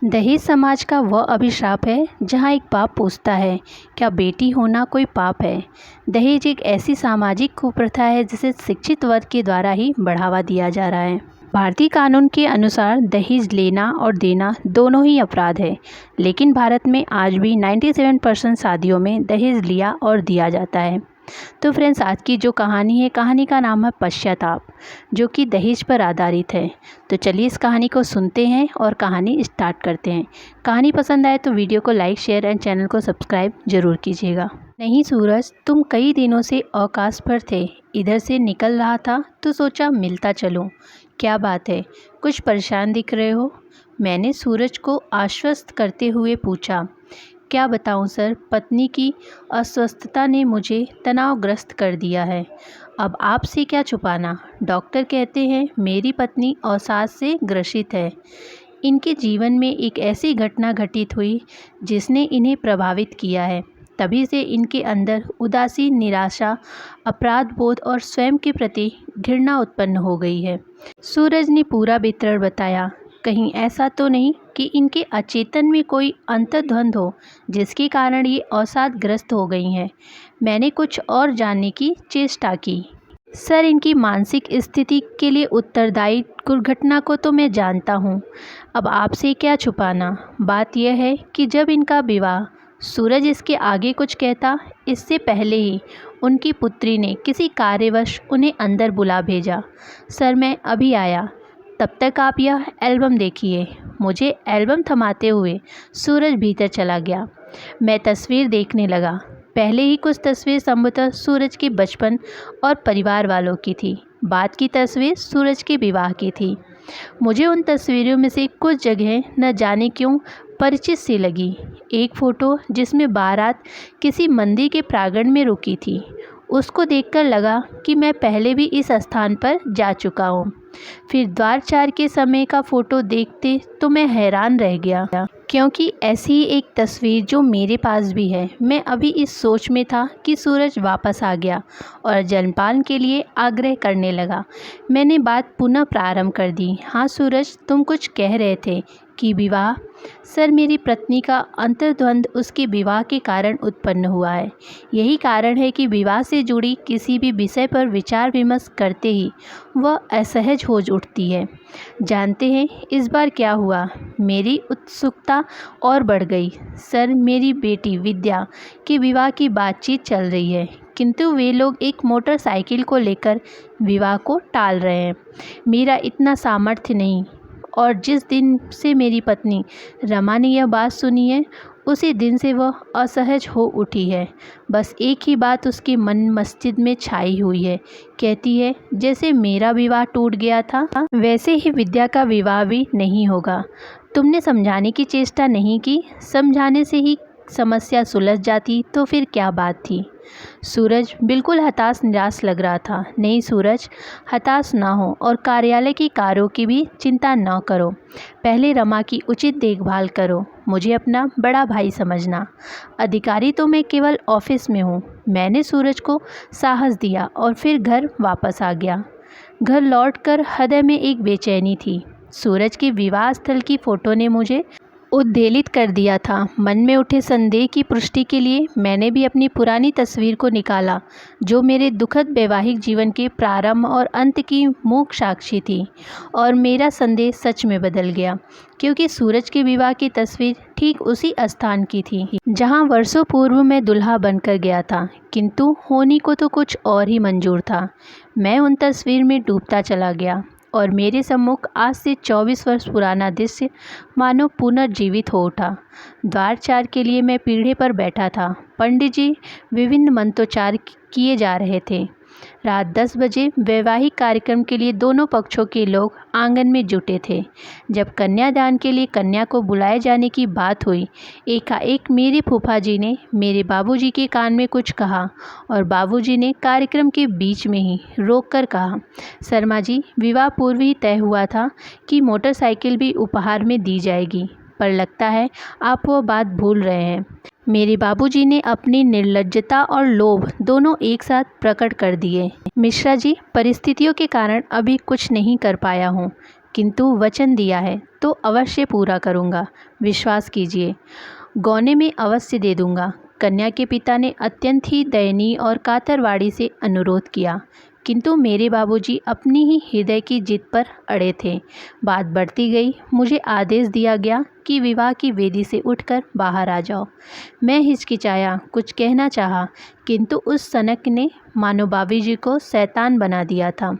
दहेज समाज का वह अभिशाप है जहां एक बाप पूछता है, क्या बेटी होना कोई पाप है। दहेज एक ऐसी सामाजिक कुप्रथा है जिसे शिक्षित वर्ग के द्वारा ही बढ़ावा दिया जा रहा है। भारतीय कानून के अनुसार दहेज लेना और देना दोनों ही अपराध है, लेकिन भारत में आज भी 97% शादियों में दहेज लिया और दिया जाता है। तो फ्रेंड्स, आज की जो कहानी है, कहानी का नाम है पश्चाताप, जो कि दहेज पर आधारित है। तो चलिए इस कहानी को सुनते हैं और कहानी स्टार्ट करते हैं। कहानी पसंद आए तो वीडियो को लाइक, शेयर एंड चैनल को सब्सक्राइब जरूर कीजिएगा। नहीं सूरज, तुम कई दिनों से अवकाश पर थे। इधर से निकल रहा था तो सोचा मिलता चलूं। क्या बात है, कुछ परेशान दिख रहे हो? मैंने सूरज को आश्वस्त करते हुए पूछा। क्या बताऊं सर, पत्नी की अस्वस्थता ने मुझे तनावग्रस्त कर दिया है। अब आपसे क्या छुपाना। डॉक्टर कहते हैं मेरी पत्नी अवसाद से ग्रसित है। इनके जीवन में एक ऐसी घटना घटित हुई जिसने इन्हें प्रभावित किया है। तभी से इनके अंदर उदासी, निराशा, अपराध बोध और स्वयं के प्रति घृणा उत्पन्न हो गई है। सूरज ने पूरा विवरण बताया। कहीं ऐसा तो नहीं कि इनके अचेतन में कोई अंतर्द्वंद हो जिसके कारण ये अवसादग्रस्त हो गई हैं। मैंने कुछ और जानने की चेष्टा की। सर, इनकी मानसिक स्थिति के लिए उत्तरदायी दुर्घटना को तो मैं जानता हूँ। अब आपसे क्या छुपाना। बात यह है कि जब इनका विवाह, सूरज इसके आगे कुछ कहता इससे पहले ही उनकी पुत्री ने किसी कार्यवश उन्हें अंदर बुला भेजा। सर, मैं अभी आया, तब तक आप यह एल्बम देखिए। मुझे एल्बम थमाते हुए सूरज भीतर चला गया। मैं तस्वीर देखने लगा। पहले ही कुछ तस्वीर संभवतः सूरज के बचपन और परिवार वालों की थी। बाद की तस्वीर सूरज के विवाह की थी। मुझे उन तस्वीरों में से कुछ जगह न जाने क्यों परिचित सी लगी। एक फ़ोटो जिसमें बारात किसी मंदिर के प्रांगण में रुकी थी, उसको देखकर लगा कि मैं पहले भी इस स्थान पर जा चुका हूँ। फिर द्वारचार के समय का फ़ोटो देखते तो मैं हैरान रह गया, क्योंकि ऐसी ही एक तस्वीर जो मेरे पास भी है। मैं अभी इस सोच में था कि सूरज वापस आ गया और जलपान के लिए आग्रह करने लगा। मैंने बात पुनः प्रारंभ कर दी। हाँ सूरज, तुम कुछ कह रहे थे कि विवाह। सर, मेरी पत्नी का अंतर्द्वंद उसके विवाह के कारण उत्पन्न हुआ है। यही कारण है कि विवाह से जुड़ी किसी भी विषय पर विचार विमर्श करते ही वह असहज हो उठती है। जानते हैं इस बार क्या हुआ? मेरी उत्सुकता और बढ़ गई। सर, मेरी बेटी विद्या के विवाह की बातचीत चल रही है, किंतु वे लोग एक मोटरसाइकिल को लेकर विवाह को टाल रहे हैं। मेरा इतना सामर्थ्य नहीं, और जिस दिन से मेरी पत्नी रमा ने यह बात सुनी है, उसी दिन से वह असहज हो उठी है। बस एक ही बात उसके मन मस्जिद में छाई हुई है। कहती है जैसे मेरा विवाह टूट गया था, वैसे ही विद्या का विवाह भी नहीं होगा। तुमने समझाने की चेष्टा नहीं की। समझाने से ही समस्या सुलझ जाती तो फिर क्या बात थी। सूरज बिल्कुल हताश निराश लग रहा था। नहीं सूरज, हताश ना हो और कार्यालय की कार्यों की भी चिंता न करो। पहले रमा की उचित देखभाल करो। मुझे अपना बड़ा भाई समझना। अधिकारी तो मैं केवल ऑफिस में हूँ। मैंने सूरज को साहस दिया और फिर घर वापस आ गया। घर लौटकर हृदय में एक बेचैनी थी। सूरज के विवाह स्थल की फ़ोटो ने मुझे उद्वेलित कर दिया था। मन में उठे संदेह की पुष्टि के लिए मैंने भी अपनी पुरानी तस्वीर को निकाला, जो मेरे दुखद वैवाहिक जीवन के प्रारंभ और अंत की मूक साक्षी थी। और मेरा संदेह सच में बदल गया, क्योंकि सूरज के विवाह की तस्वीर ठीक उसी स्थान की थी जहां वर्षों पूर्व मैं दुल्हा बनकर गया था। किंतु होनी को तो कुछ और ही मंजूर था। मैं उन तस्वीर में डूबता चला गया और मेरे सम्मुख आज से 24 वर्ष पुराना दृश्य मानो पुनर्जीवित हो उठा। द्वारचार के लिए मैं पीढ़े पर बैठा था। पंडित जी विभिन्न मंत्रोच्चार किए जा रहे थे। रात 10 बजे वैवाहिक कार्यक्रम के लिए दोनों पक्षों के लोग आंगन में जुटे थे। जब कन्यादान के लिए कन्या को बुलाए जाने की बात हुई, एकाएक मेरे फूफा जी ने मेरे बाबूजी के कान में कुछ कहा और बाबूजी ने कार्यक्रम के बीच में ही रोककर कहा, शर्मा जी, विवाह पूर्व ही तय हुआ था कि मोटरसाइकिल भी उपहार में दी जाएगी, पर लगता है आप वो बात भूल रहे हैं। मेरे बाबूजी ने अपनी निर्लज्जता और लोभ दोनों एक साथ प्रकट कर दिए। मिश्रा जी, परिस्थितियों के कारण अभी कुछ नहीं कर पाया हूँ। किंतु वचन दिया है तो अवश्य पूरा करूँगा, विश्वास कीजिए। गौने में अवश्य दे दूँगा। कन्या के पिता ने अत्यंत ही दयनीय और कातर वाणी से अनुरोध किया, किंतु मेरे बाबूजी अपनी ही हृदय की जिद पर अड़े थे। बात बढ़ती गई। मुझे आदेश दिया गया कि विवाह की वेदी से उठकर बाहर आ जाओ। मैं हिचकिचाया, कुछ कहना चाहा, किंतु उस सनक ने मानो बाबूजी को शैतान बना दिया था।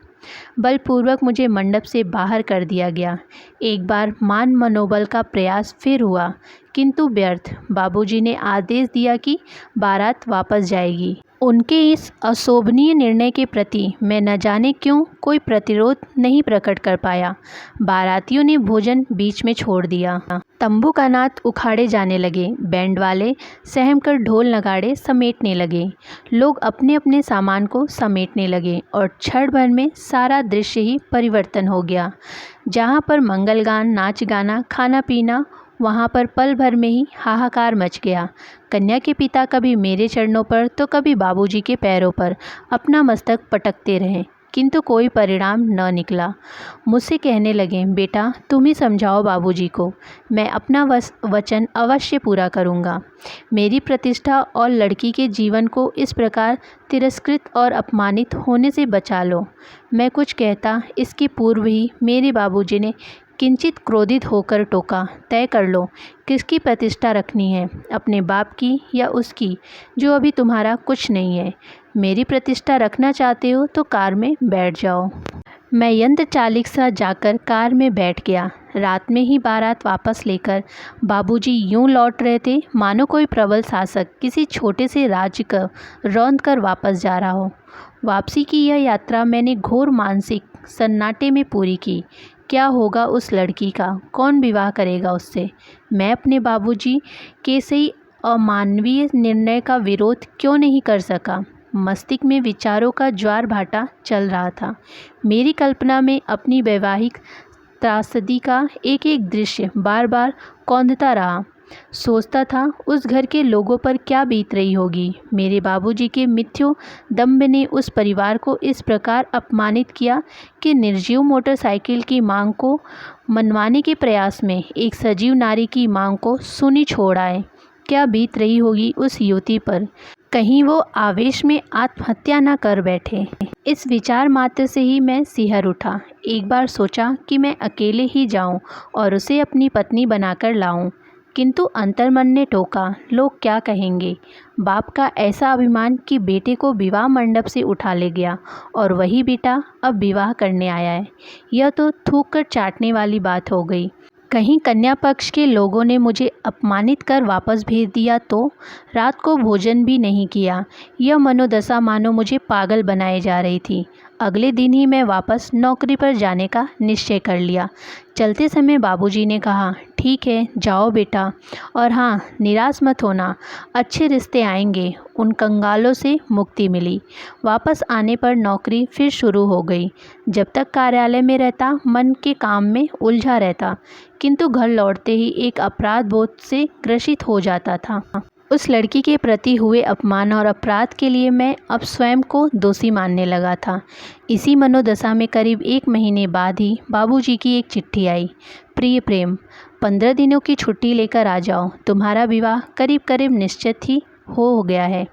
बलपूर्वक मुझे मंडप से बाहर कर दिया गया। एक बार मान मनोबल का प्रयास फिर हुआ, किंतु व्यर्थ। बाबूजी ने आदेश दिया कि बारात वापस जाएगी। उनके इस अशोभनीय निर्णय के प्रति मैं न जाने क्यों कोई प्रतिरोध नहीं प्रकट कर पाया। बारातियों ने भोजन बीच में छोड़ दिया। तंबू का नाद उखाड़े जाने लगे। बैंड वाले सहमकर ढोल नगाड़े समेटने लगे। लोग अपने अपने सामान को समेटने लगे और क्षण भर में सारा दृश्य ही परिवर्तन हो गया। जहाँ पर मंगलगान, नाच गाना, खाना पीना, वहाँ पर पल भर में ही हाहाकार मच गया। कन्या के पिता कभी मेरे चरणों पर तो कभी बाबूजी के पैरों पर अपना मस्तक पटकते रहे, किंतु कोई परिणाम न निकला। मुझसे कहने लगे, बेटा तुम ही समझाओ बाबूजी को, मैं अपना वचन अवश्य पूरा करूँगा। मेरी प्रतिष्ठा और लड़की के जीवन को इस प्रकार तिरस्कृत और अपमानित होने से बचा लो। मैं कुछ कहता इसके पूर्व ही मेरे बाबूजी ने किंचित क्रोधित होकर टोका, तय कर लो किसकी प्रतिष्ठा रखनी है, अपने बाप की या उसकी, जो अभी तुम्हारा कुछ नहीं है। मेरी प्रतिष्ठा रखना चाहते हो तो कार में बैठ जाओ। मैं यंत्र चालिक सा जाकर कार में बैठ गया। रात में ही बारात वापस लेकर बाबूजी यूं लौट रहे थे मानो कोई प्रबल शासक किसी छोटे से राज्य का रौंद कर वापस जा रहा हो। वापसी की यह यात्रा मैंने घोर मानसिक सन्नाटे में पूरी की। क्या होगा उस लड़की का, कौन विवाह करेगा उससे? मैं अपने बाबूजी के सही अमानवीय निर्णय का विरोध क्यों नहीं कर सका? मस्तिष्क में विचारों का ज्वार भाटा चल रहा था। मेरी कल्पना में अपनी वैवाहिक त्रासदी का एक एक दृश्य बार बार कौंधता रहा। सोचता था उस घर के लोगों पर क्या बीत रही होगी। मेरे बाबूजी के मिथ्यो दम्भ ने उस परिवार को इस प्रकार अपमानित किया कि निर्जीव मोटरसाइकिल की मांग को मनवाने के प्रयास में एक सजीव नारी की मांग को सुनी छोड़ आए। क्या बीत रही होगी उस युवती पर, कहीं वो आवेश में आत्महत्या न कर बैठे। इस विचार मात्र से ही मैं सिहर उठा। एक बार सोचा कि मैं अकेले ही जाऊं और उसे अपनी पत्नी बनाकर लाऊं, किंतु अंतर्मन ने टोका, लोग क्या कहेंगे। बाप का ऐसा अभिमान कि बेटे को विवाह मंडप से उठा ले गया और वही बेटा अब विवाह करने आया है, यह तो थूक कर चाटने वाली बात हो गई। कहीं कन्या पक्ष के लोगों ने मुझे अपमानित कर वापस भेज दिया तो? रात को भोजन भी नहीं किया। यह मनोदशा मानो मुझे पागल बनाए जा रही थी। अगले दिन ही मैं वापस नौकरी पर जाने का निश्चय कर लिया। चलते समय बाबूजी ने कहा, ठीक है जाओ बेटा, और हाँ निराश मत होना, अच्छे रिश्ते आएंगे। उन कंगालों से मुक्ति मिली। वापस आने पर नौकरी फिर शुरू हो गई। जब तक कार्यालय में रहता मन के काम में उलझा रहता, किंतु घर लौटते ही एक अपराध बोध से ग्रसित हो जाता था। उस लड़की के प्रति हुए अपमान और अपराध के लिए मैं अब स्वयं को दोषी मानने लगा था। इसी मनोदशा में करीब 1 महीने बाद ही बाबूजी की एक चिट्ठी आई। प्रिय प्रेम, 15 दिनों की छुट्टी लेकर आ जाओ। तुम्हारा विवाह करीब करीब निश्चित ही हो गया है।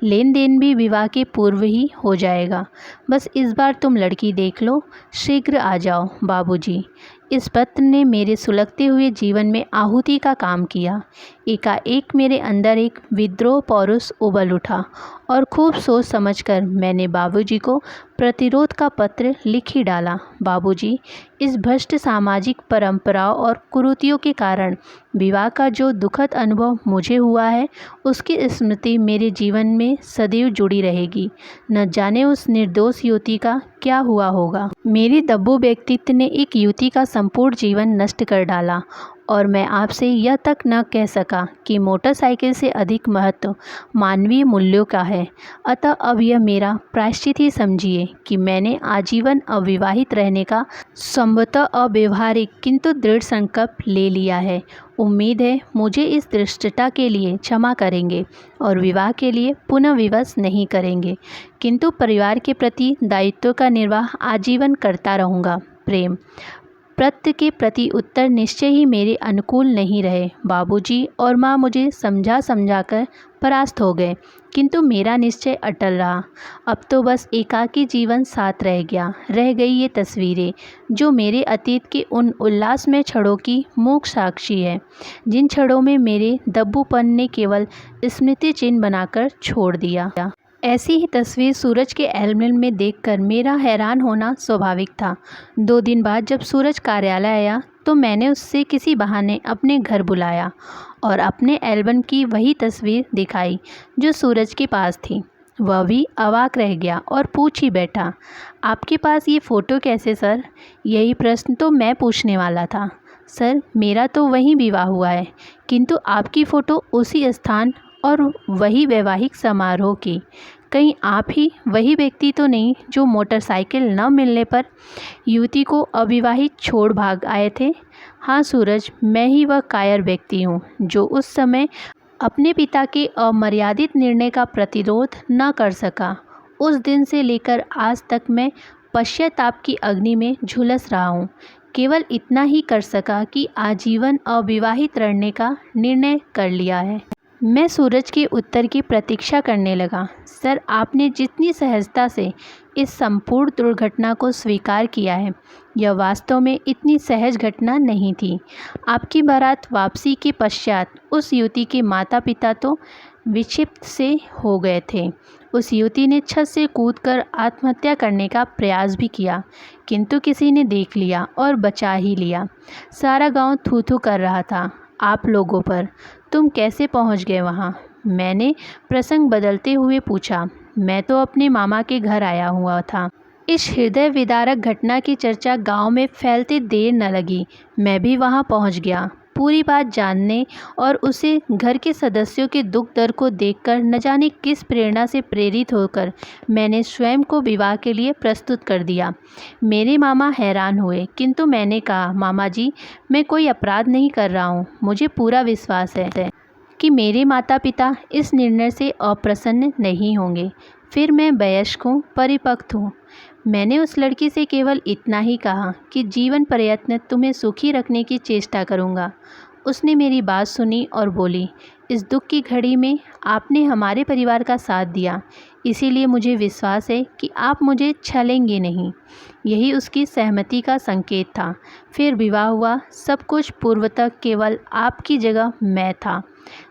लेन देन भी विवाह के पूर्व ही हो जाएगा। बस इस बार तुम लड़की देख लो। शीघ्र आ जाओ बाबूजी। इस पत्र ने मेरे सुलगते हुए जीवन में आहुति का काम किया। एकाएक मेरे अंदर एक विद्रोह पौरुष उबल उठा और खूब सोच समझकर मैंने बाबूजी को प्रतिरोध का पत्र लिख ही डाला। बाबूजी, इस भ्रष्ट सामाजिक परंपराओं और कुरीतियों के कारण विवाह का जो दुखद अनुभव मुझे हुआ है, उसकी स्मृति मेरे जीवन में सदैव जुड़ी रहेगी। न जाने उस निर्दोष युवती का क्या हुआ होगा। मेरी दब्बू व्यक्तित्व ने एक युवती का संपूर्ण जीवन नष्ट कर डाला और मैं आपसे यह तक न कह सका कि मोटरसाइकिल से अधिक महत्व मानवीय मूल्यों का है। अतः अब यह मेरा प्रायश्चित ही समझिए कि मैंने आजीवन अविवाहित रहने का संभवतः अव्यवहारिक किंतु दृढ़ संकल्प ले लिया है। उम्मीद है मुझे इस धृष्टता के लिए क्षमा करेंगे और विवाह के लिए पुनः विवश नहीं करेंगे, किंतु परिवार के प्रति दायित्व का निर्वाह आजीवन करता रहूँगा। प्रेम। प्रत्य के प्रति उत्तर निश्चय ही मेरे अनुकूल नहीं रहे। बाबूजी और माँ मुझे समझा समझाकर परास्त हो गए, किंतु मेरा निश्चय अटल रहा। अब तो बस एकाकी जीवन साथ रह गई ये तस्वीरें, जो मेरे अतीत के उन उल्लासमय क्षणों की मूक साक्षी है, जिन क्षणों में मेरे दब्बूपन ने केवल स्मृति चिन्ह बनाकर छोड़ दिया। ऐसी ही तस्वीर सूरज के एल्बम में देखकर मेरा हैरान होना स्वाभाविक था। 2 दिन बाद जब सूरज कार्यालय आया तो मैंने उससे किसी बहाने अपने घर बुलाया और अपने एल्बम की वही तस्वीर दिखाई जो सूरज के पास थी। वह भी अवाक रह गया और पूछ ही बैठा, आपके पास ये फ़ोटो कैसे सर? यही प्रश्न तो मैं पूछने वाला था। सर, मेरा तो वहीं विवाह हुआ है, किंतु आपकी फ़ोटो उसी स्थान और वही वैवाहिक समारोह की। कहीं आप ही वही व्यक्ति तो नहीं जो मोटरसाइकिल न मिलने पर युवती को अविवाहित छोड़ भाग आए थे? हाँ सूरज, मैं ही वह कायर व्यक्ति हूँ जो उस समय अपने पिता के अमर्यादित निर्णय का प्रतिरोध न कर सका। उस दिन से लेकर आज तक मैं पश्चाताप की अग्नि में झुलस रहा हूँ। केवल इतना ही कर सका कि आजीवन अविवाहित रहने का निर्णय कर लिया है। मैं सूरज के उत्तर की प्रतीक्षा करने लगा। सर, आपने जितनी सहजता से इस संपूर्ण दुर्घटना को स्वीकार किया है, यह वास्तव में इतनी सहज घटना नहीं थी। आपकी बारात वापसी के पश्चात उस युवती के माता पिता तो विक्षिप्त से हो गए थे। उस युवती ने छत से कूदकर आत्महत्या करने का प्रयास भी किया, किंतु किसी ने देख लिया और बचा ही लिया। सारा गांव थू थू कर रहा था आप लोगों पर। तुम कैसे पहुंच गए वहां? मैंने प्रसंग बदलते हुए पूछा। मैं तो अपने मामा के घर आया हुआ था। इस हृदय विदारक घटना की चर्चा गांव में फैलते देर न लगी। मैं भी वहां पहुंच गया, पूरी बात जानने और उसे घर के सदस्यों के दुख दर्द को देखकर न जाने किस प्रेरणा से प्रेरित होकर मैंने स्वयं को विवाह के लिए प्रस्तुत कर दिया। मेरे मामा हैरान हुए, किंतु मैंने कहा, मामा जी, मैं कोई अपराध नहीं कर रहा हूँ। मुझे पूरा विश्वास है कि मेरे माता पिता इस निर्णय से अप्रसन्न नहीं होंगे। फिर मैं वयस्क हूँ, परिपक्व हूँ। मैंने उस लड़की से केवल इतना ही कहा कि जीवन पर्यंत तुम्हें सुखी रखने की चेष्टा करूँगा। उसने मेरी बात सुनी और बोली, इस दुख की घड़ी में आपने हमारे परिवार का साथ दिया, इसीलिए मुझे विश्वास है कि आप मुझे छलेंगे नहीं। यही उसकी सहमति का संकेत था। फिर विवाह हुआ। सब कुछ पूर्व तक केवल आपकी जगह मैं था,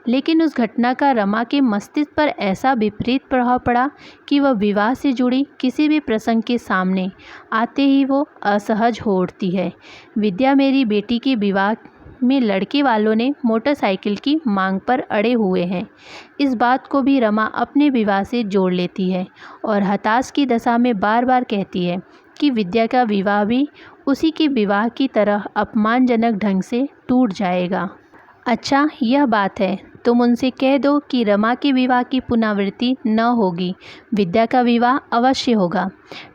लेकिन उस घटना का रमा के मस्तिष्क पर ऐसा विपरीत प्रभाव पड़ा कि वह विवाह से जुड़ी किसी भी प्रसंग के सामने आते ही वो असहज हो उठती है। विद्या मेरी बेटी के विवाह में लड़के वालों ने मोटरसाइकिल की मांग पर अड़े हुए हैं। इस बात को भी रमा अपने विवाह से जोड़ लेती है और हताश की दशा में बार बार कहती है कि विद्या का विवाह भी उसी के विवाह की तरह अपमानजनक ढंग से टूट जाएगा। अच्छा, यह बात है, तुम उनसे कह दो कि रमा के विवाह की पुनरावृत्ति न होगी, विद्या का विवाह अवश्य होगा।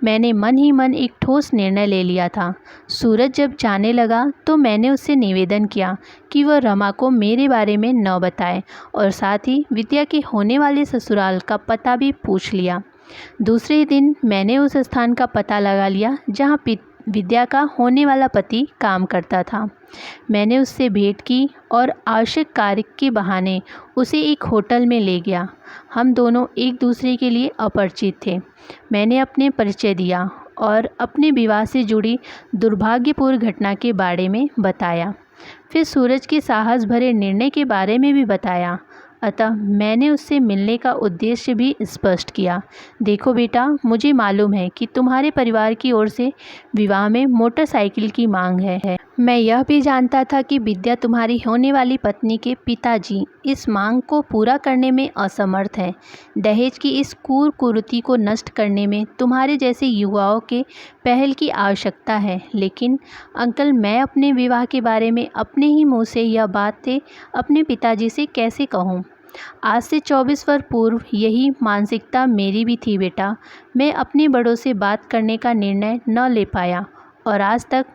मैंने मन ही मन एक ठोस निर्णय ले लिया था। सूरज जब जाने लगा तो मैंने उससे निवेदन किया कि वह रमा को मेरे बारे में न बताए और साथ ही विद्या के होने वाले ससुराल का पता भी पूछ लिया। दूसरे दिन मैंने उस स्थान का पता लगा लिया जहाँ विद्या का होने वाला पति काम करता था। मैंने उससे भेंट की और आवश्यक कार्य के बहाने उसे एक होटल में ले गया। हम दोनों एक दूसरे के लिए अपरिचित थे। मैंने अपने परिचय दिया और अपने विवाह से जुड़ी दुर्भाग्यपूर्ण घटना के बारे में बताया। फिर सूरज के साहस भरे निर्णय के बारे में भी बताया। अतः मैंने उससे मिलने का उद्देश्य भी स्पष्ट किया। देखो बेटा, मुझे मालूम है कि तुम्हारे परिवार की ओर से विवाह में मोटरसाइकिल की मांग है। मैं यह भी जानता था कि विद्या तुम्हारी होने वाली पत्नी के पिताजी इस मांग को पूरा करने में असमर्थ हैं। दहेज की इस कुरीति को नष्ट करने में तुम्हारे जैसे युवाओं के पहल की आवश्यकता है। लेकिन अंकल, मैं अपने विवाह के बारे में अपने ही मुँह से यह बातें अपने पिताजी से कैसे कहूँ? आज से 24 वर्ष पूर्व यही मानसिकता मेरी भी थी बेटा। मैं अपने बड़ों से बात करने का निर्णय न ले पाया और आज तक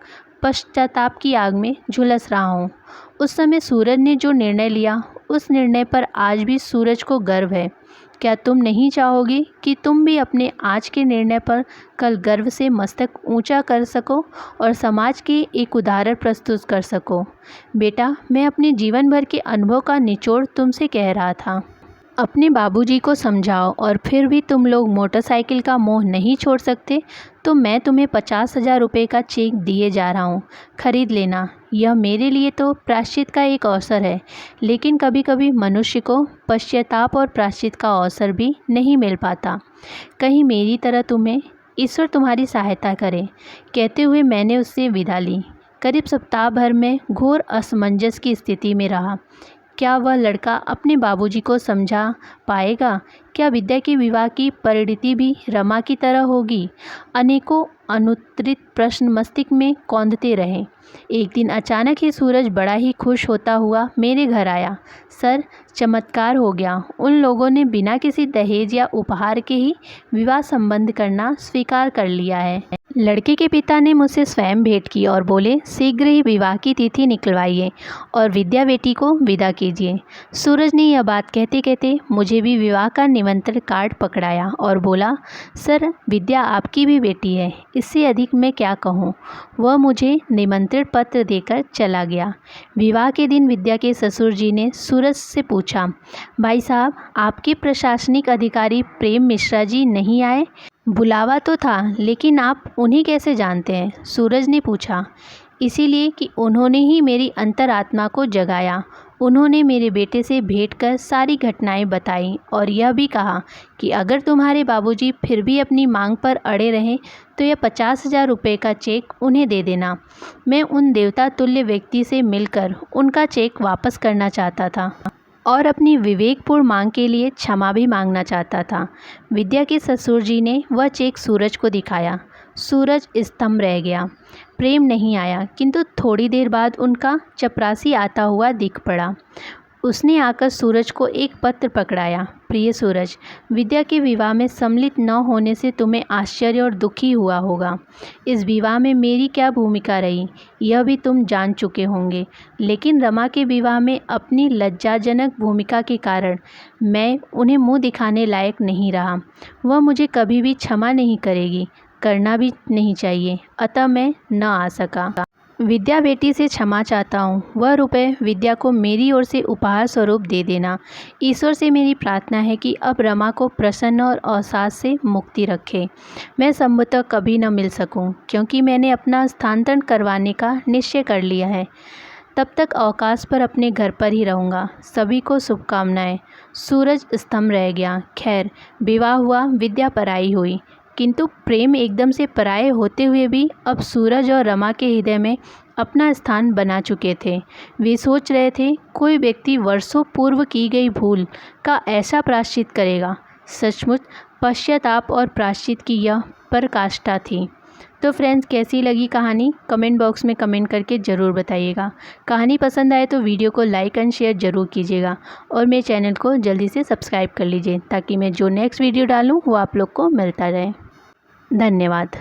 पश्चाताप की आग में झुलस रहा हूँ। उस समय सूरज ने जो निर्णय लिया, उस निर्णय पर आज भी सूरज को गर्व है। क्या तुम नहीं चाहोगे कि तुम भी अपने आज के निर्णय पर कल गर्व से मस्तक ऊंचा कर सको और समाज के एक उदाहरण प्रस्तुत कर सको? बेटा, मैं अपने जीवन भर के अनुभव का निचोड़ तुमसे कह रहा था। अपने बाबूजी को समझाओ और फिर भी तुम लोग मोटरसाइकिल का मोह नहीं छोड़ सकते तो मैं तुम्हें 50,000 रुपये का चेक दिए जा रहा हूँ, खरीद लेना। यह मेरे लिए तो प्रायश्चित का एक अवसर है, लेकिन कभी कभी मनुष्य को पश्चाताप और प्रायश्चित का अवसर भी नहीं मिल पाता। कहीं मेरी तरह तुम्हें ईश्वर तुम्हारी सहायता करे। कहते हुए मैंने उससे विदा ली। करीब सप्ताह भर में घोर असमंजस की स्थिति में रहा। क्या वह लड़का अपने बाबूजी को समझा पाएगा? क्या विद्या के विवाह की परिणति भी रमा की तरह होगी? अनेकों अनुत्तरित प्रश्न मस्तिष्क में कौंधते रहे। एक दिन अचानक ही सूरज बड़ा ही खुश होता हुआ मेरे घर आया। सर, चमत्कार हो गया। उन लोगों ने बिना किसी दहेज या उपहार के ही विवाह संबंध करना स्वीकार कर लिया है। लड़के के पिता ने मुझसे स्वयं भेंट की और बोले, शीघ्र ही विवाह की तिथि निकलवाइए और विद्या बेटी को विदा कीजिए। सूरज ने यह बात कहते कहते मुझे भी विवाह का निमंत्रण कार्ड पकड़ाया और बोला, सर, विद्या आपकी भी बेटी है, इससे अधिक मैं क्या कहूँ। वह मुझे निमंत्रण पत्र देकर चला गया। विवाह के दिन विद्या के ससुर जी ने सूरज से पूछा, भाई साहब, आपके प्रशासनिक अधिकारी प्रेम मिश्रा जी नहीं आए? बुलावा तो था, लेकिन आप उन्हें कैसे जानते हैं? सूरज ने पूछा। इसीलिए कि उन्होंने ही मेरी अंतरात्मा को जगाया। उन्होंने मेरे बेटे से भेंट कर सारी घटनाएं बताईं और यह भी कहा कि अगर तुम्हारे बाबूजी फिर भी अपनी मांग पर अड़े रहें तो यह 50,000 रुपये का चेक उन्हें दे देना। मैं उन देवता तुल्य व्यक्ति से मिलकर उनका चेक वापस करना चाहता था और अपनी विवेकपूर्ण मांग के लिए क्षमा भी मांगना चाहता था। विद्या के ससुर जी ने वह चेक सूरज को दिखाया। सूरज स्तंभ रह गया। प्रेम नहीं आया, किंतु थोड़ी देर बाद उनका चपरासी आता हुआ दिख पड़ा। उसने आकर सूरज को एक पत्र पकड़ाया। प्रिय सूरज, विद्या के विवाह में सम्मिलित न होने से तुम्हें आश्चर्य और दुखी हुआ होगा। इस विवाह में मेरी क्या भूमिका रही यह भी तुम जान चुके होंगे, लेकिन रमा के विवाह में अपनी लज्जाजनक भूमिका के कारण मैं उन्हें मुंह दिखाने लायक नहीं रहा। वह मुझे कभी भी क्षमा नहीं करेगी, करना भी नहीं चाहिए, अतः मैं न आ सका। विद्या बेटी से क्षमा चाहता हूँ। वह रुपए विद्या को मेरी ओर से उपहार स्वरूप दे देना। ईश्वर से मेरी प्रार्थना है कि अब रमा को प्रसन्न और अवसाद से मुक्ति रखे। मैं संभवतः कभी न मिल सकूं, क्योंकि मैंने अपना स्थानांतरण करवाने का निश्चय कर लिया है। तब तक अवकाश पर अपने घर पर ही रहूँगा। सभी को शुभकामनाएं। सूरज स्तंभ रह गया। खैर, विवाह हुआ, विद्या पराई हुई, किंतु प्रेम एकदम से पराये होते हुए भी अब सूरज और रमा के हृदय में अपना स्थान बना चुके थे। वे सोच रहे थे, कोई व्यक्ति वर्षों पूर्व की गई भूल का ऐसा प्रायश्चित करेगा। सचमुच पश्चाताप और प्रायश्चित की यह पराकाष्ठा थी। तो फ्रेंड्स, कैसी लगी कहानी कमेंट बॉक्स में कमेंट करके ज़रूर बताइएगा। कहानी पसंद आए तो वीडियो को लाइक एंड शेयर ज़रूर कीजिएगा और मेरे चैनल को जल्दी से सब्सक्राइब कर लीजिए, ताकि मैं जो नेक्स्ट वीडियो डालूँ वो आप लोग को मिलता रहे। धन्यवाद।